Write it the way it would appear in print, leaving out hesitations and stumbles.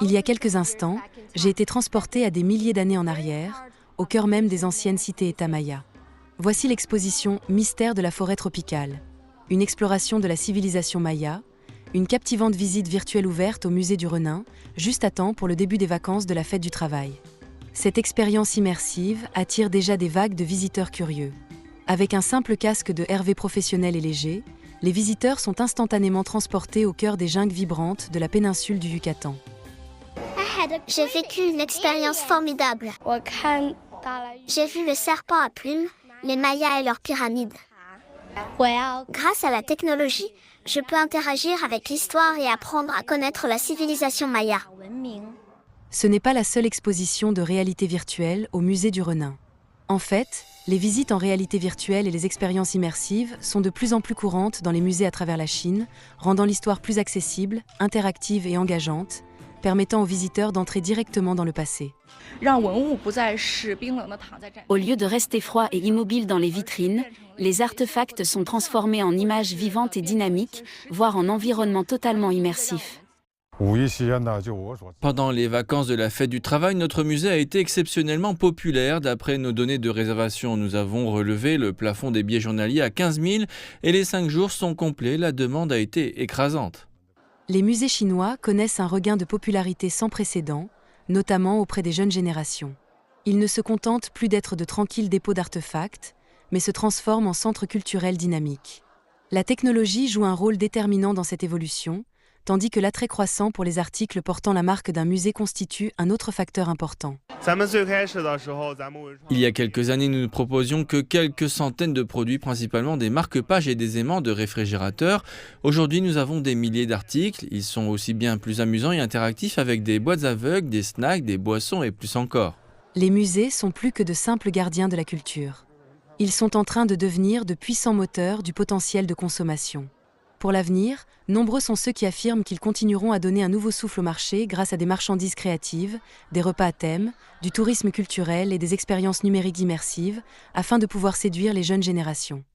Il y a quelques instants, j'ai été transportée à des milliers d'années en arrière, au cœur même des anciennes cités-États mayas. Voici l'exposition Mystère de la forêt tropicale, une exploration de la civilisation maya, une captivante visite virtuelle ouverte au musée du Renin, juste à temps pour le début des vacances de la fête du travail. Cette expérience immersive attire déjà des vagues de visiteurs curieux. Avec un simple casque de RV professionnel et léger, les visiteurs sont instantanément transportés au cœur des jungles vibrantes de la péninsule du Yucatan. J'ai vécu une expérience formidable. J'ai vu le serpent à plumes, les Mayas et leurs pyramides. Grâce à la technologie, je peux interagir avec l'histoire et apprendre à connaître la civilisation maya. Ce n'est pas la seule exposition de réalité virtuelle au musée du Renin. En fait, les visites en réalité virtuelle et les expériences immersives sont de plus en plus courantes dans les musées à travers la Chine, rendant l'histoire plus accessible, interactive et engageante, permettant aux visiteurs d'entrer directement dans le passé. Au lieu de rester froids et immobiles dans les vitrines, les artefacts sont transformés en images vivantes et dynamiques, voire en environnements totalement immersifs. Pendant les vacances de la fête du travail, notre musée a été exceptionnellement populaire. D'après nos données de réservation, nous avons relevé le plafond des billets journaliers à 15 000 et les 5 jours sont complets. La demande a été écrasante. Les musées chinois connaissent un regain de popularité sans précédent, notamment auprès des jeunes générations. Ils ne se contentent plus d'être de tranquilles dépôts d'artefacts, mais se transforment en centres culturels dynamiques. La technologie joue un rôle déterminant dans cette évolution, tandis que l'attrait croissant pour les articles portant la marque d'un musée constitue un autre facteur important. Il y a quelques années, nous ne proposions que quelques centaines de produits, principalement des marque-pages et des aimants de réfrigérateurs. Aujourd'hui, nous avons des milliers d'articles. Ils sont aussi bien plus amusants et interactifs avec des boîtes aveugles, des snacks, des boissons et plus encore. Les musées sont plus que de simples gardiens de la culture. Ils sont en train de devenir de puissants moteurs du potentiel de consommation. Pour l'avenir, nombreux sont ceux qui affirment qu'ils continueront à donner un nouveau souffle au marché grâce à des marchandises créatives, des repas à thème, du tourisme culturel et des expériences numériques immersives, afin de pouvoir séduire les jeunes générations.